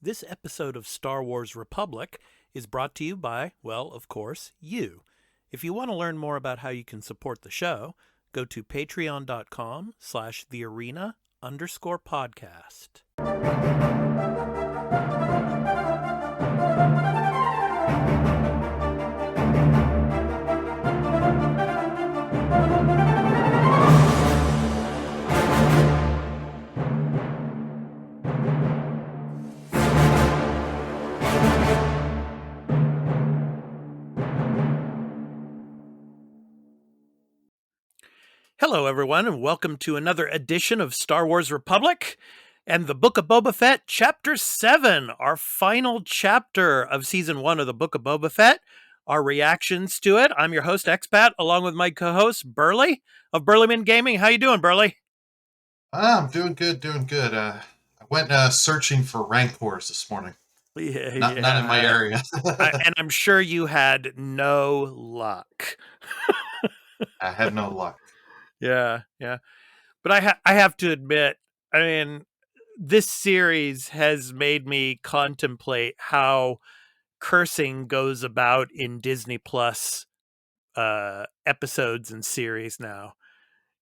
This episode of Star Wars Republic is brought to you by, well, of course, you. If you want to learn more about how you can support the show, go to patreon.com/thearena_podcast. Hello, everyone, and welcome to another edition of Star Wars Republic and the Book of Boba Fett, Chapter 7, our final chapter of Season 1 of the Book of Boba Fett, our reactions to it. I'm your host, Expat, along with my co-host, Burly, of Burlyman Gaming. How you doing, Burly? I'm doing good. I went searching for Rancors this morning. Not in my area. And I'm sure you had no luck. I had no luck. Yeah. But I have to admit, I mean, this series has made me contemplate how cursing goes about in Disney Plus episodes and series now.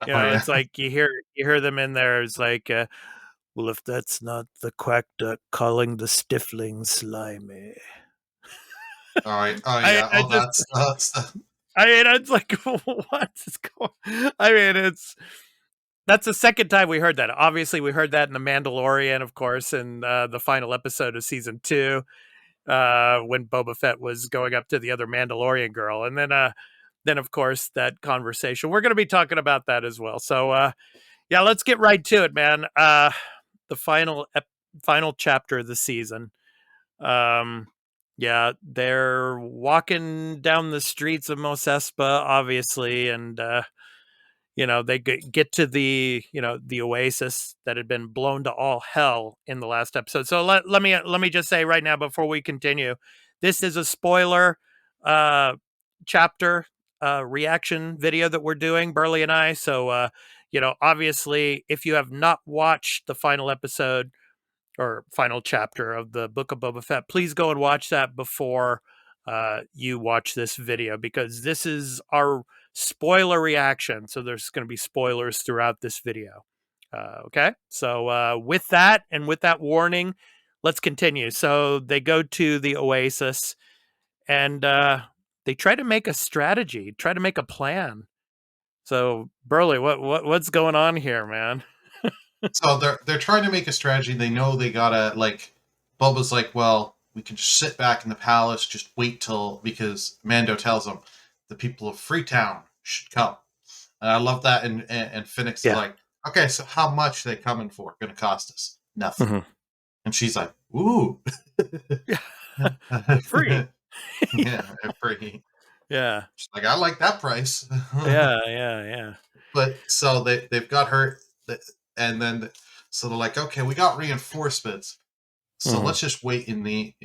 You know, It's like you hear them in there. It's like, well, if that's not the quack duck calling the stifling slimy. All right. Oh yeah. I mean, it's like, what is going? I mean, that's the second time we heard that. Obviously, we heard that in The Mandalorian, of course, in the final episode of Season 2, when Boba Fett was going up to the other Mandalorian girl. And then of course, that conversation. We're going to be talking about that as well. So, yeah, let's get right to it, man. The final chapter of the season. Yeah, they're walking down the streets of Mos Espa, obviously, and they get to the the oasis that had been blown to all hell in the last episode. So let me just say right now before we continue, this is a spoiler chapter reaction video that we're doing, Burly and I. So obviously, if you have not watched the final episode or final chapter of the Book of Boba Fett, please go and watch that before you watch this video, because this is our spoiler reaction. So there's going to be spoilers throughout this video. Okay. So with that and with that warning, let's continue. So they go to the oasis and they try to make a strategy, try to make a plan. So Burly, what's going on here, man? So they're trying to make a strategy. They know they gotta, like, Boba's like, well, we can just sit back in the palace, just wait till, because Mando tells them the people of Freetown should come. And I love that. And Phoenix is like, okay, so how much are they coming for? Gonna cost us nothing. Mm-hmm. And she's like, ooh. Free. Yeah, free. Yeah. She's like, I like that price. Yeah. But so they've got her, and then so they're like, okay, we got reinforcements. So let's just wait in the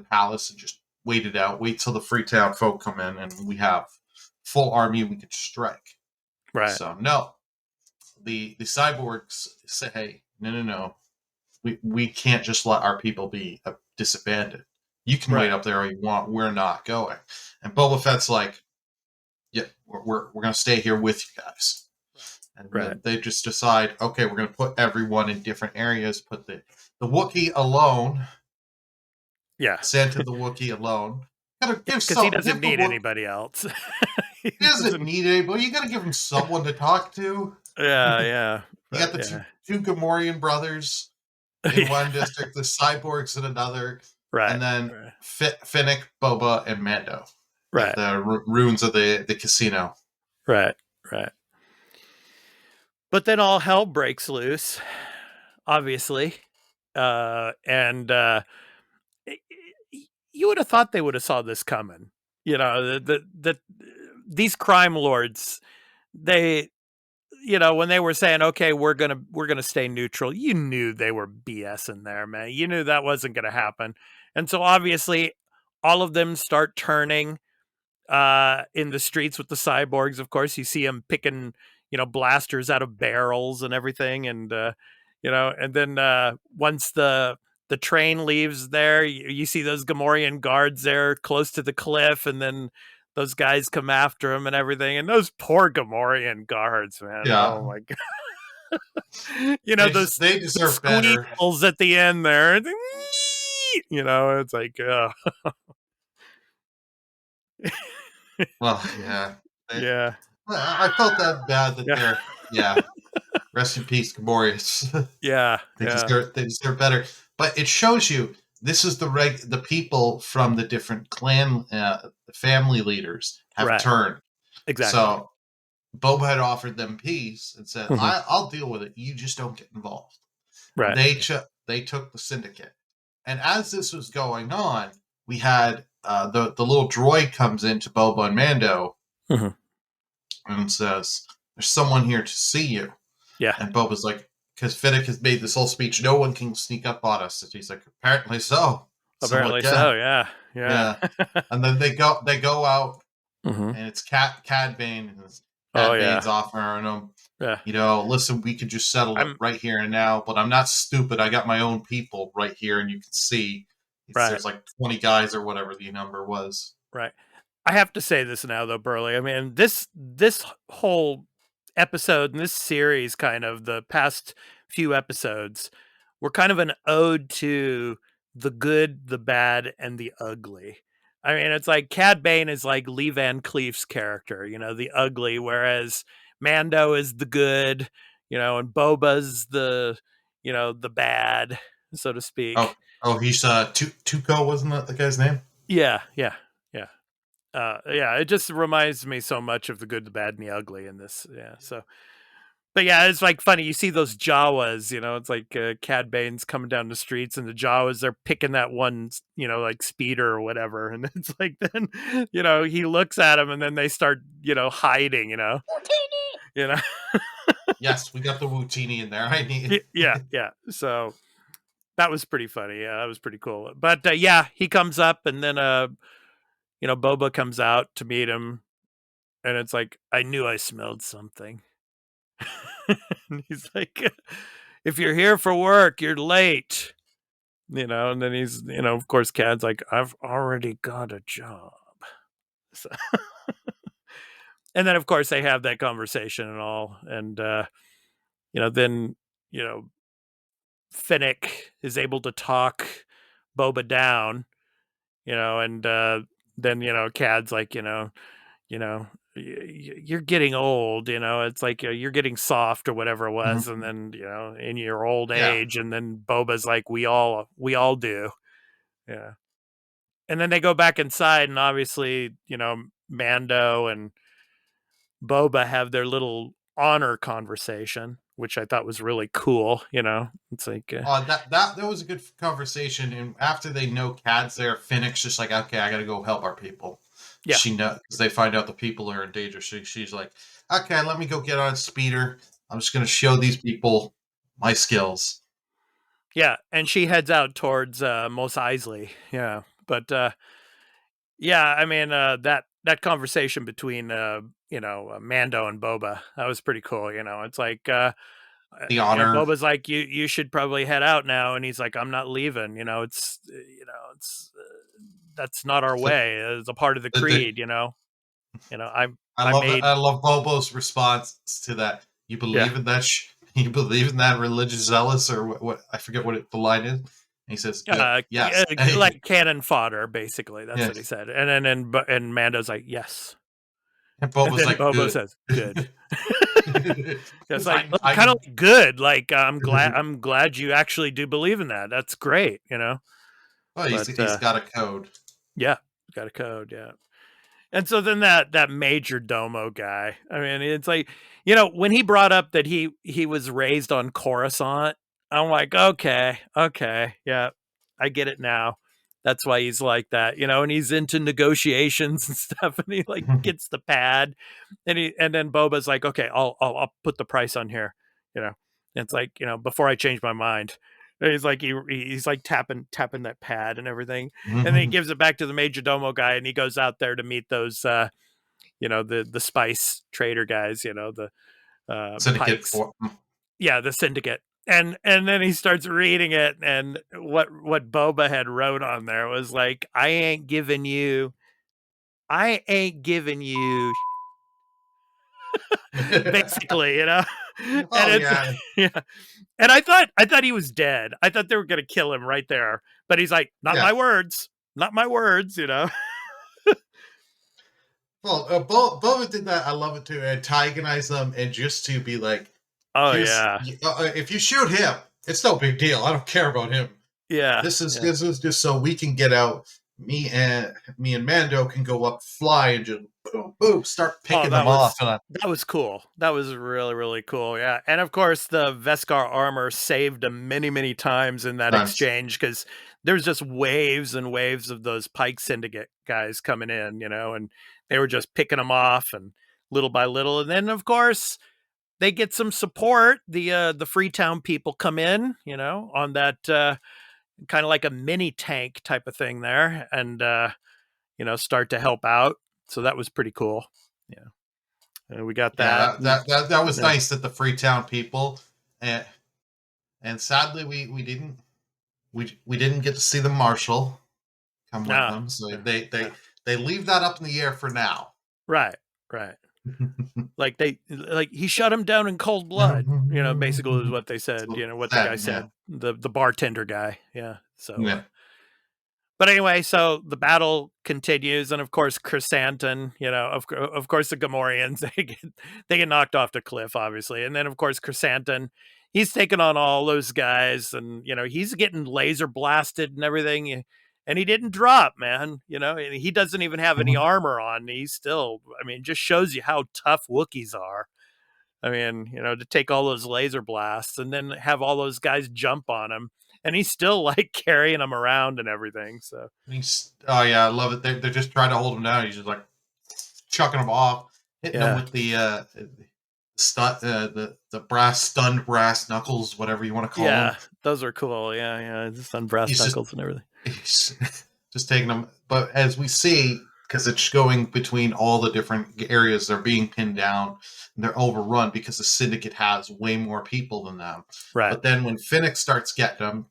palace and just wait it out. Wait till the Freetown folk come in and we have full army and we can strike. Right. So no. The cyborgs say, hey, no. We can't just let our people be disbanded. You can wait up there all you want. We're not going. And Boba Fett's like, yeah, we're going to stay here with you guys. And they just decide, okay, we're going to put everyone in different areas. Put the Wookiee alone. Yeah. Santa the Wookiee alone. Because he doesn't need anybody else. He doesn't need anybody. You got to give him someone to talk to. Yeah. You got the two Gamorrean brothers in one district, the cyborgs in another. Right. And then Finnick, Boba, and Mando. Right. The ruins of the casino. Right. But then all hell breaks loose, obviously. And you would have thought they would have saw this coming. You know, these crime lords, they, when they were saying, okay, we're gonna stay neutral, you knew they were BSing there, man. You knew that wasn't gonna happen. And so obviously all of them start turning in the streets with the cyborgs. Of course, you see them picking, blasters out of barrels and everything. And, and then once the the train leaves there. You see those Gamorrean guards there close to the cliff, and then those guys come after him and everything. And those poor Gamorrean guards, man. Yeah, Oh my god. Those they deserve better. squeals at the end there. It's like, Well, yeah. yeah, I felt that bad that yeah, they're, yeah. Rest in peace, Gamorreans. yeah, They yeah. deserve better. But it shows you this is the people from the different clan family leaders have Right. turned. Exactly. So Boba had offered them peace and said, Mhm. I'll deal with it. You just don't get involved. And Right. they took the syndicate. And as this was going on, we had the little droid comes into Boba and Mando Mhm. and says, "There's someone here to see you." Yeah. And Boba's like, because Finnick has made this whole speech, no one can sneak up on us. And he's like, apparently so. Someone Apparently can. so. Yeah. Yeah. Yeah. And then they go out, Mhm. and it's Cad Bane, and Oh Cad yeah. Bane's offering them, Yeah. listen, we could just settle it I'm right here and now, but I'm not stupid. I got my own people right here, and you can see right. there's like 20 guys or whatever the number was. Right. I have to say this now, though, Burley. I mean, this whole episode and this series, kind of the past few episodes, were kind of an ode to the good, the bad, and the ugly. I mean, it's like Cad Bane is like Lee Van Cleef's character, the ugly, whereas Mando is the good, and Boba's the bad, so to speak. He's Tuco, wasn't that the guy's name? Yeah, yeah, yeah. Yeah, it just reminds me so much of the good, the bad, and the ugly in this. Yeah, so, but yeah, it's like funny. You see those Jawas, it's like Cad Bane's coming down the streets, and the Jawas they're picking that one, like speeder or whatever, and it's like then, he looks at him, and then they start, hiding, you know, Yes, we got the Wootini in there. I need. yeah, yeah. So that was pretty funny. Yeah, that was pretty cool. But yeah, he comes up, and then Boba comes out to meet him, and it's like I knew I smelled something. And he's like, if you're here for work, you're late. And then he's, of course, Cad's like, I've already got a job. So, and then, of course, they have that conversation and all. And, then, you know, Finnick is able to talk Boba down, and then, Cad's like, you know you're getting old, it's like you're getting soft or whatever it was, and Mhm. then in your old Yeah. age, and then Boba's like we all do. Yeah. And then they go back inside, and obviously Mando and Boba have their little honor conversation, which I thought was really cool. It's like That was a good conversation. And after they know Cad's there, Finnick's just like, okay, I got to go help our people. yeah, She knows because they find out the people are in danger. So she's like, okay, let me go get on a speeder. I'm just going to show these people my skills. yeah, and she heads out towards Mos Eisley. Yeah, but yeah, I mean that conversation between Mando and Boba, that was pretty cool. It's like The honor. Boba's like, you should probably head out now, and he's like, I'm not leaving. It's that's not our The, way. It's a part of the the, creed. I I made love Bobo's response to that. You yeah. believe in that? You believe in that religious zealous or what? I forget what the line is. And he says, "Good, yes." Like cannon fodder, basically. That's what he Yes. said. And Mando's like, yes. And And Boba's then like, Boba "Good." says, good. It's like kind I of like good. Like I'm glad you actually do believe in that. That's great. well, But he's got a code. yeah, got a code. Yeah. And so then that major domo guy. I mean, it's like when he brought up that he was raised on Coruscant, I'm like, okay, yeah, I get it now. That's why he's like that, and he's into negotiations and stuff, and he like gets the pad, and then Boba's like, okay, I'll put the price on here, you know. And it's like before I change my mind. And he's like he's like tapping that pad and everything, and then he gives it back to the major domo guy, and he goes out there to meet those the spice trader guys, the Syndicate pikes. for Yeah, the syndicate. and then he starts reading it, and what Boba had wrote on there was like, I ain't giving you basically, you know. And Oh it's yeah, yeah. And I thought he was dead. I thought they were gonna kill him right there. But he's like, not yeah. my words, not my words, you know. Well, Boba did that. I love it too. Antagonize them and just to be like, Oh here's yeah, if you shoot him, it's no big deal. I don't care about him. yeah, This is yeah. just so we can get out. Me and Mando can go up, fly, and just boom, boom, start Oh, picking them off. And that was cool. That was really, really cool. Yeah. And of course the Veskar armor saved him many, many times in that times, exchange, because there's just waves and waves of those Pike Syndicate guys coming in, you know, and they were just picking them off and little by little. And then of course they get some support. The Freetown people come in, you know, on that kind of like a mini tank type of thing there, and you know, start to help out. So that was pretty cool. Yeah. We got yeah, that. that was Yeah. nice that the Freetown people, and sadly we didn't get to see the Marshal come with Ah, them, so yeah, they yeah. they leave that up in the air for now. Right, right. Like he shut him down in cold blood. You know, basically is what they said. So You know what the guy sad, yeah, said. The bartender guy. Yeah. So yeah. but anyway, so the battle continues, and of course, Chrysanthemum, you know, of course, the Gamorreans they get knocked off the cliff, obviously, and then of course, Chrysanthemum, he's taking on all those guys, and you know, he's getting laser blasted and everything, and he didn't drop, man. You know, and he doesn't even have any Mhm. armor on. He's still, I mean, just shows you how tough Wookiees are. I mean, you know, to take all those laser blasts and then have all those guys jump on him, and he's still like carrying them around and everything. So Oh yeah, I love it. They're just trying to hold him down. He's just like chucking them off, hitting them yeah, with the brass stunned brass knuckles, whatever you want to call them. yeah, those are cool. Yeah, yeah, just on brass He's just knuckles and everything. he's just taking them. But as we see, because it's going between all the different areas, they're being pinned down and they're overrun because the syndicate has way more people than them. Right, But then when Finnick starts getting them,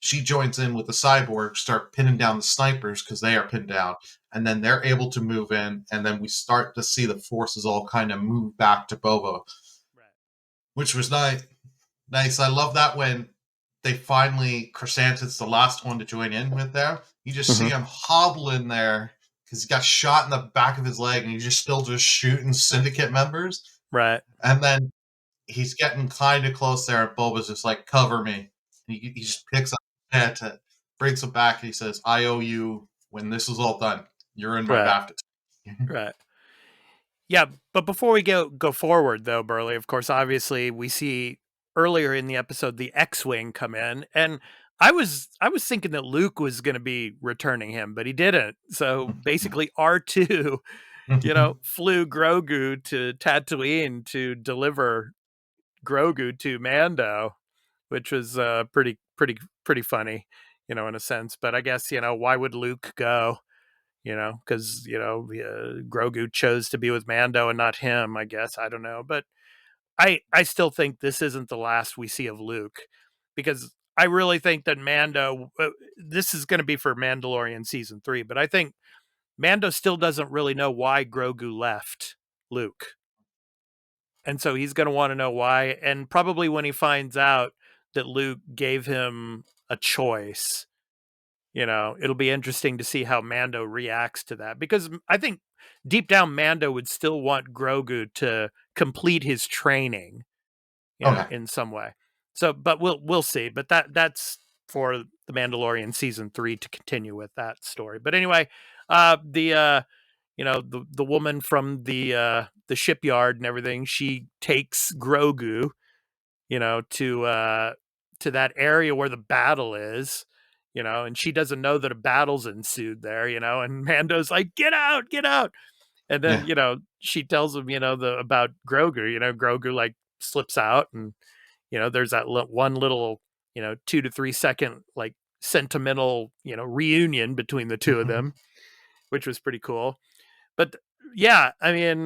she joins in with the cyborg, start pinning down the snipers because they are pinned down, and then they're able to move in, and then we start to see the forces all kind of move back to Boba, right. which was nice. Nice. I love that when they finally Chrysanthemum's the last one to join in with there. You just see Hmm. him hobbling there because he got shot in the back of his leg, and he's just still just shooting syndicate members. Right. And then he's getting kind of close there, and Boba's just like, "Cover me." He Yeah. just picks up his head, to, brings him back, and he says, "I owe you when this is all done. You're in my Right. BAFTA." Right. Yeah, but before we go forward though, Burley, of course, obviously we see earlier in the episode the X-wing come in, and I was thinking that Luke was going to be returning him, but he didn't. So basically, R2, you know, flew Grogu to Tatooine to deliver Grogu to Mando, which was pretty funny, you know, in a sense. But I guess, you know, why would Luke go? You know, because you know Grogu chose to be with Mando and not him. I guess I don't know, but I still think this isn't the last we see of Luke, because I really think that Mando. This is going to be for Mandalorian season 3, but I think Mando still doesn't really know why Grogu left Luke, and so he's going to want to know why. And probably when he finds out that Luke gave him a choice, you know, it'll be interesting to see how Mando reacts to that, because I think deep down Mando would still want Grogu to complete his training, you know, Okay. in some way. So, but we'll see. But that's for the Mandalorian season 3 to continue with that story. But anyway, the you know, the woman from the shipyard and everything, she takes Grogu, you know, to that area where the battle is, you know, and she doesn't know that a battle's ensued there, you know, and Mando's like, get out, get out. And then, Yeah. you know, she tells him, you know, about Grogu, you know, Grogu like slips out, and, you know, there's that one little, you know, 2 to 3 second, like sentimental, you know, reunion between the two of them, which was pretty cool. But yeah, I mean,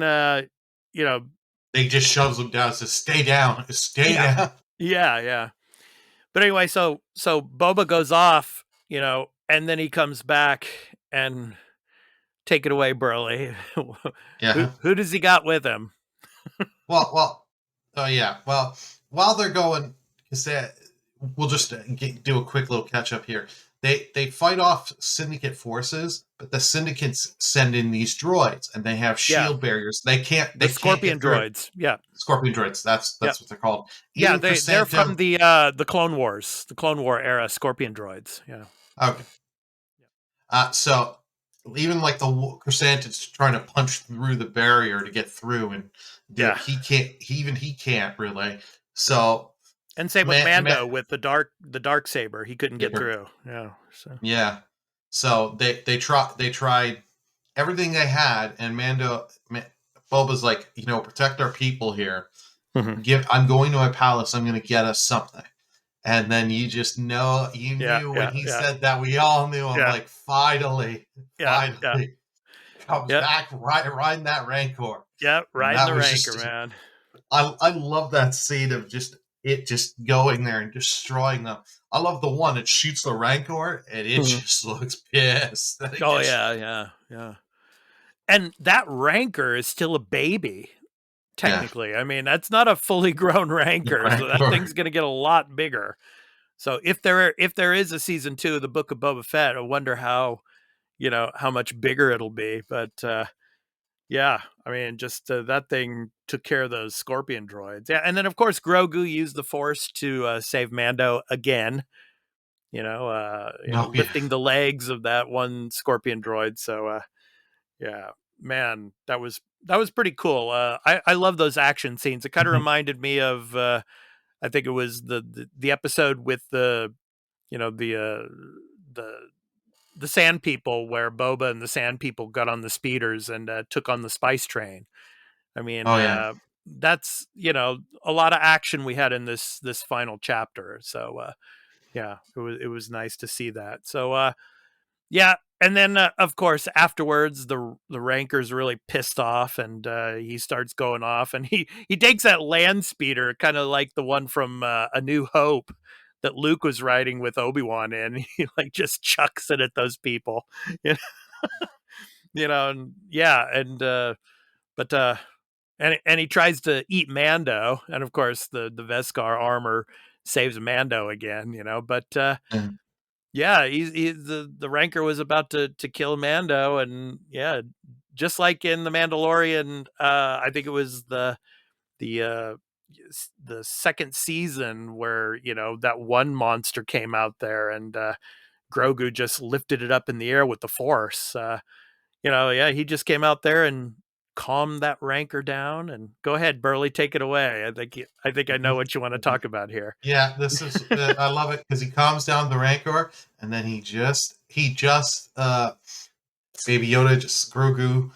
you know, They just shoves him down. Says, "Stay down. Stay yeah, down." Yeah, yeah. But anyway, so Boba goes off, and then he comes back and take it away, Burley. who Yeah. who does he got with him? Well. Oh yeah. Well, while they're going, because we'll just do a quick little catch up here. They fight off Syndicate forces, but the Syndicates send in these droids, and they have Yeah, shield barriers. They can't the get Scorpion through. droids. Yeah, Scorpion droids. yeah, That's what they're called. yeah. Even They're from Chrysanthemum. the Clone Wars, the Clone War era Scorpion droids. Yeah, Okay. So even like the Chrysanthemum's trying to punch through the barrier to get through and do it. yeah. He can't really. So And same with man, Mando with the dark saber. He couldn't get through. Yeah. So yeah. So they tried everything they had, and Boba's like, protect our people here. Mhm. I'm going to my palace. I'm going to get us something. And then you Yeah, knew when yeah, he yeah, said that, we all knew. I'm yeah, like, finally, yeah, yeah, finally comes yeah, back riding that Rancor. yeah. And Riding that the was Rancor, just, man. I love that scene of just going there and destroying them. I love the one that shoots the Rancor and it Mhm. just looks pissed that it Oh gets yeah, yeah, yeah. And that Rancor is still a baby, yeah, technically. I mean, that's not a fully grown the Rancor, so that Rancor. thing's going to get a lot bigger. So if there is a season 2 of the Book of Boba Fett, I wonder how much bigger it'll be. But yeah, I mean, just that thing took care of those Scorpion droids. Yeah, and then of course Grogu used the Force to save Mando again. No, yeah. Lifting the legs of that one Scorpion droid. So yeah, man, that was pretty cool. I love those action scenes. It kind of Mhm. reminded me of I think it was the episode with the the Sand People where Boba and the Sand People got on the speeders and took on the Spice Train. I mean, Oh yeah. that's a lot of action we had in this final chapter. So yeah, it was nice to see that. So yeah, and then of course afterwards the Ranker's really pissed off and he starts going off and he takes that land speeder, kind of like the one from A New Hope that Luke was riding with Obi-Wan in. He like just chucks it at those people, you and yeah, and but and he tries to eat Mando, and of course the Beskar armor saves Mando again, but Yeah. yeah, the Rancor was about to kill Mando, and yeah, just like in the Mandalorian, I think it was the the second season where that one monster came out there, and Grogu just lifted it up in the air with the Force. Yeah, he just came out there and calmed that Rancor down. And go ahead, Burley, take it away. I think I know what you want to talk about here. Yeah, this is I love it because he calms down the Rancor, and then he just Baby Yoda, just Grogu,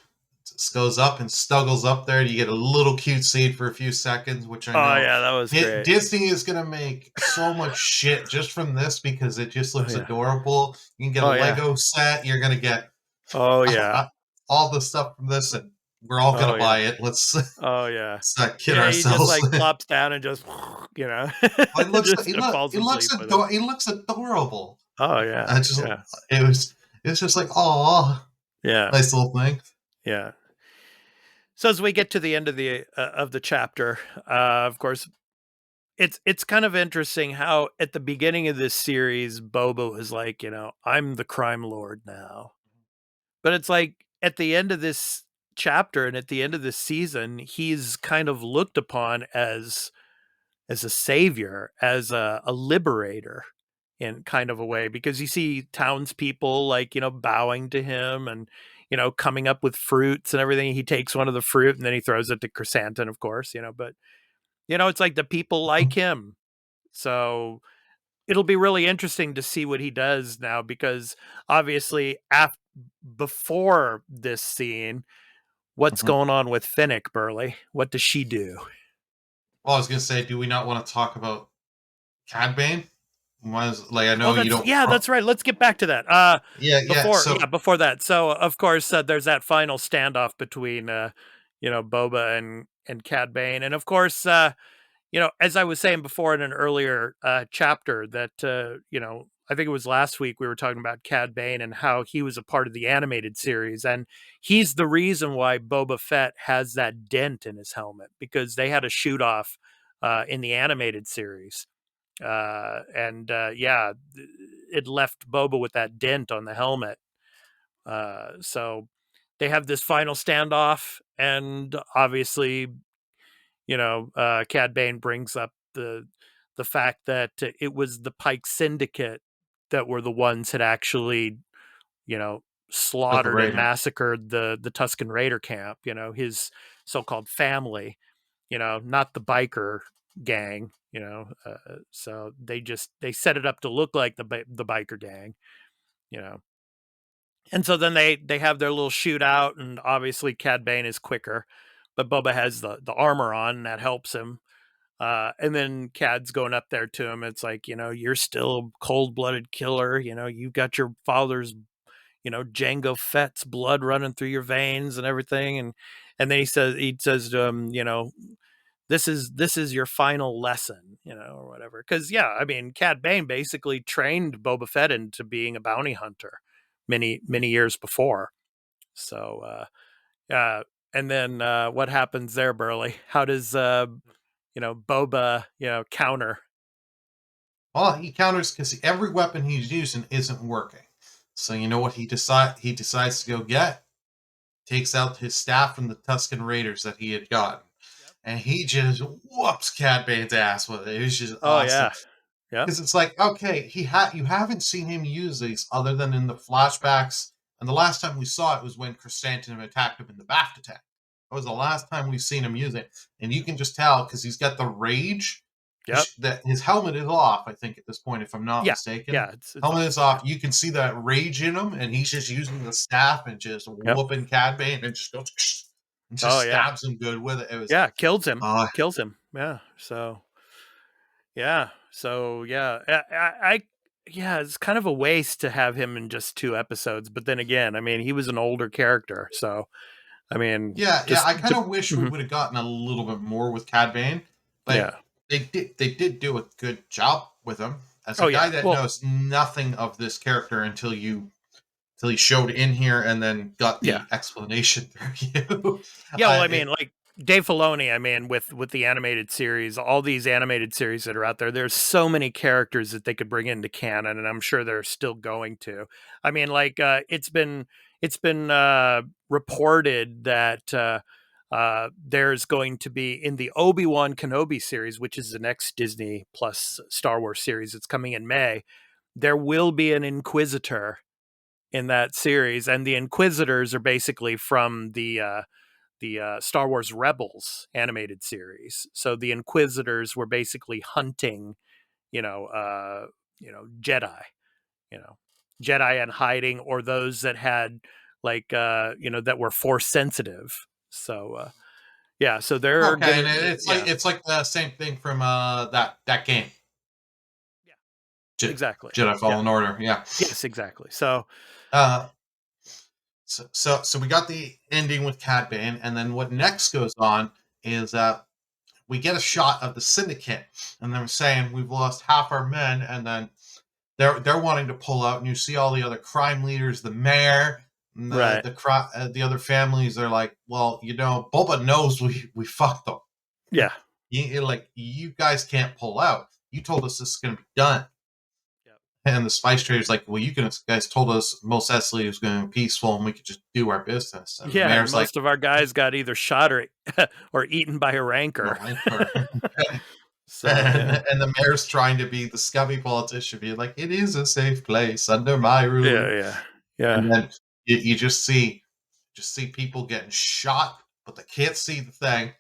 just goes up and snuggles up there. You get a little cute scene for a few seconds, which I Oh know yeah, that was great. Disney is gonna make so much shit just from this because it just Oh looks yeah. adorable. You can get a Oh yeah. Lego set. You're gonna get Oh yeah. all the stuff from this, and we're all Oh gonna yeah. buy it. Oh yeah. Let's not kid Yeah, he just ourselves. like plops down and just just falls asleep with it. He looks adorable. Oh yeah. I just Yeah. it's just like, oh, Yeah. nice little thing. Yeah. So as we get to the end of the chapter, of course, it's kind of interesting how at the beginning of this series, Boba was like, I'm the crime lord now. But it's like at the end of this chapter and at the end of this season, he's kind of looked upon as a savior, as a liberator in kind of a way, because you see townspeople like, bowing to him and, coming up with fruits and everything. He takes one of the fruit and then he throws it to Chrysanthemum, of course, but it's like the people like him. So it'll be really interesting to see what he does now, because obviously before this scene, what's Mhm. going on with Finnick, Burley? What does she do? Well, I was gonna say, do we not want to talk about Cad Bane? Was like I Oh, know you don't. that's right. Let's get back to that. Yeah, yeah. So Before that. So of course there's that final standoff between Boba and Cad Bane, and of course as I was saying before in an earlier chapter, that I think it was last week we were talking about Cad Bane and how he was a part of the animated series, and he's the reason why Boba Fett has that dent in his helmet, because they had a shoot off in the animated series, and yeah, it left Boba with that dent on the helmet. So they have this final standoff, and obviously, Cad Bane brings up the fact that it was the Pike Syndicate that were the ones that actually, you know, Killed the slaughtered and Raider. massacred the Tusken Raider camp. His so-called family. Not the biker gang. So they set it up to look like the biker gang. You know, and so then they have their little shootout, and obviously Cad Bane is quicker, but Boba has the armor on, and that helps him. And then Cad's going up there to him. It's like, you're still a cold-blooded killer. You've got your father's, Jango Fett's blood running through your veins and everything. And then he says to him, this is your final lesson, or whatever. Because yeah, I mean, Cad Bane basically trained Boba Fett into being a bounty hunter many many years before. So and then what happens there, Burley? How does Boba, counter? Well, he counters because every weapon he's using isn't working. So you know what he decides to go get? Takes out his staff from the Tusken Raiders that he had gotten. Yep. And he just whoops Cad Bane's ass with it. It was just Oh awesome. yeah, yeah, Because it's like, okay, you haven't seen him use these other than in the flashbacks. And the last time we saw it was when Chrysanthemum attacked him in the Bafta tank. That was the last time we've seen him use it. And you can just tell because he's got the rage yep, that his helmet is off, I think, at this point, if I'm not yeah, mistaken. yeah. It's Helmet is yeah. off. You can see that rage in him, and he's just using the staff and just Yep. whooping Cad Bane and just goes and just Oh yeah, stabs him good with it. It was yeah. Kills him. uh Kills him. Yeah. So yeah. So yeah. Yeah. It's kind of a waste to have him in just 2 episodes. But then again, I mean, he was an older character, so I mean, yeah, just I kind of wish we mhm. would have gotten a little bit more with Cad Bane, but Yeah. they did do a good job with him. As a Oh guy yeah. that Well, knows nothing of this character until he showed in here and then got yeah. the explanation through you. Yeah, well, I mean, It, like Dave Filoni, I mean, with the animated series, all these animated series that are out there, there's so many characters that they could bring into canon, and I'm sure they're still going to. I mean, like it's been reported that there's going to be in the Obi-Wan Kenobi series, which is the next Disney Plus Star Wars series. It's coming in May. There will be an Inquisitor in that series, and the Inquisitors are basically from the Star Wars Rebels animated series. So the Inquisitors were basically hunting, you know, uh, Jedi, you know, Jedi and hiding, or those that had like, that were Force sensitive. So yeah, so they're okay, and gonna, it's yeah, like the same thing from that game, yeah, Je- exactly, Jedi yeah, Fallen Order. Yeah. yes, exactly. So Uh, so we got the ending with Cad Bane, and then what next goes on is we get a shot of the syndicate, and they're saying we've lost half our men, and then they're wanting to pull out, and you see all the other crime leaders, the mayor, and right, the other families. They're like, well, Boba knows we fucked them. yeah, Like you guys can't pull out. You told us this is going to be done. yep. And the spice trader's like, well, guys told us Mos Eisley was going to be peaceful and we could just do our business. And the Yeah, and mayor's like, most of our guys got either shot or eaten by a no, rancor. rancor. So yeah, And the mayor's trying to be the scummy politician, being like, it is a safe place under my yeah, rule. yeah, yeah, And then you just see people getting shot, but they can't see the thing.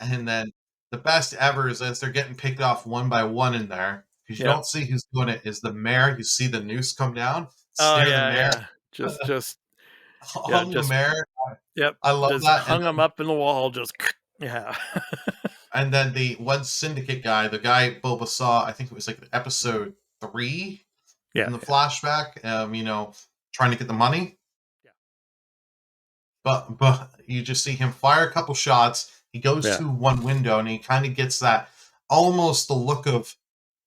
And then the best ever is as they're getting picked off one by one in there, because you yeah. don't see who's doing it, is the mayor. You see the noose come down, Oh stare the yeah, mayor yeah. Just yeah, hung the just mayor. yep. I love Just that. hung them up in the wall. Just yeah, And then the one syndicate guy, the guy Boba saw, I think it was like episode 3 yeah, in the yeah, flashback, trying to get the money. But you just see him fire a couple shots. He goes yeah, to one window and he kind of gets that almost the look of,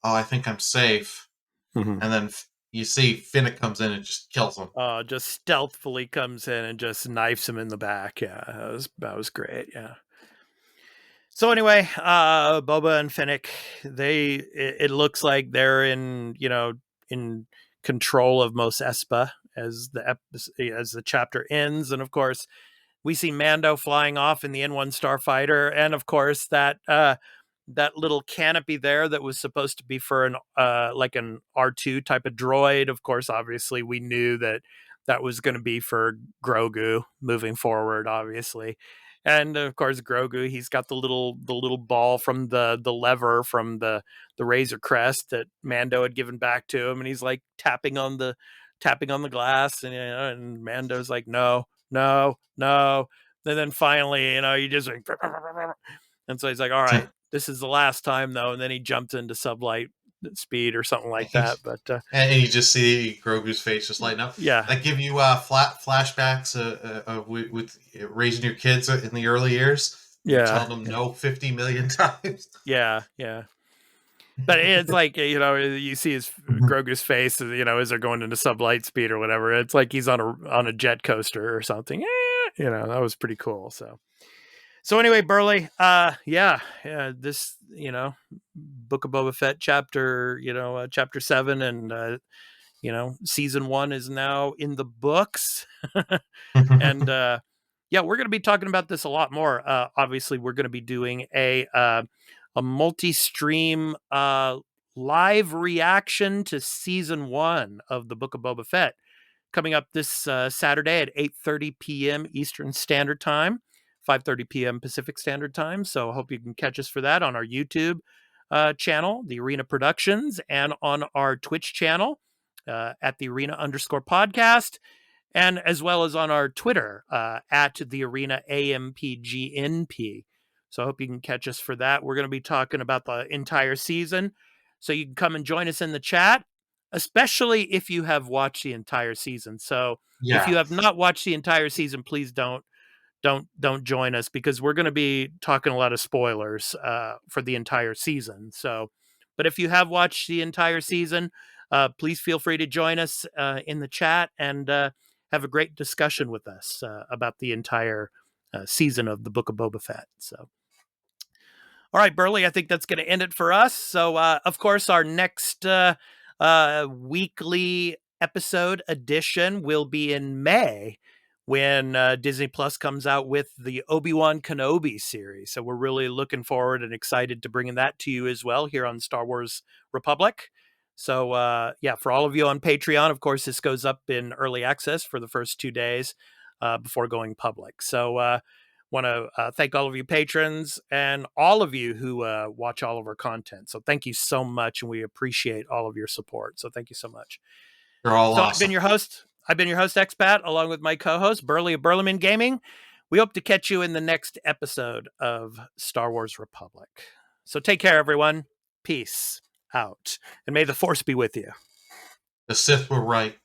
oh, I think I'm safe, Mm-hmm. and then you see Finnick comes in and just kills him. Just stealthily comes in and just knifes him in the back. Yeah, that was great. Yeah. So anyway, Boba and Finnick, it looks like they're in control of Mos Espa as the chapter ends, and of course we see Mando flying off in the N1 starfighter, and of course that little canopy there that was supposed to be for an like an R2 type of droid. Of course, obviously we knew that was going to be for Grogu moving forward, obviously. And of course, Grogu, he's got the little ball from the lever from the Razor Crest that Mando had given back to him, and he's like tapping on the glass, and Mando's like, no, no, no. And then finally, you just like, and so he's like, all right, this is the last time though. And then he jumps into sublight speed or something like that. But and you just see Grogu's face just lighten up. yeah, That give you flashbacks with raising your kids in the early years. You're telling them no 50 million times. Yeah. But it's like, you see his Grogu's face, as they're going into sublight speed or whatever. It's like he's on a jet coaster or something. That was pretty cool. So anyway, Burly, this, Book of Boba Fett chapter 7, and season 1 is now in the books. And we're going to be talking about this a lot more. Obviously, we're going to be doing a multi-stream live reaction to season 1 of the Book of Boba Fett coming up this Saturday at 8:30 p.m. Eastern Standard Time, 5:30 p.m. Pacific Standard Time. So I hope you can catch us for that on our YouTube channel, The Arena Productions, and on our Twitch channel at The Arena_podcast, and as well as on our Twitter at The Arena AMPGNP. So I hope you can catch us for that. We're going to be talking about the entire season. So you can come and join us in the chat, especially if you have watched the entire season. So if you have not watched the entire season, please don't join us, because we're going to be talking a lot of spoilers for the entire season. So, but if you have watched the entire season, please feel free to join us in the chat and have a great discussion with us about the entire season of the Book of Boba Fett. So, all right, Burly, I think that's going to end it for us. So, of course, our next weekly episode edition will be in May, when Disney Plus comes out with the Obi-Wan Kenobi series. So we're really looking forward and excited to bringing that to you as well here on Star Wars Republic. So for all of you on Patreon, of course, this goes up in early access for the first 2 days before going public. So want to thank all of you patrons and all of you who watch all of our content. So thank you so much, and we appreciate all of your support. So thank you so much. You're all awesome. I've been your host, Expat, along with my co-host, Burly of Burlyman Gaming. We hope to catch you in the next episode of Star Wars Republic. So take care, everyone. Peace out. And may the Force be with you. The Sith were right.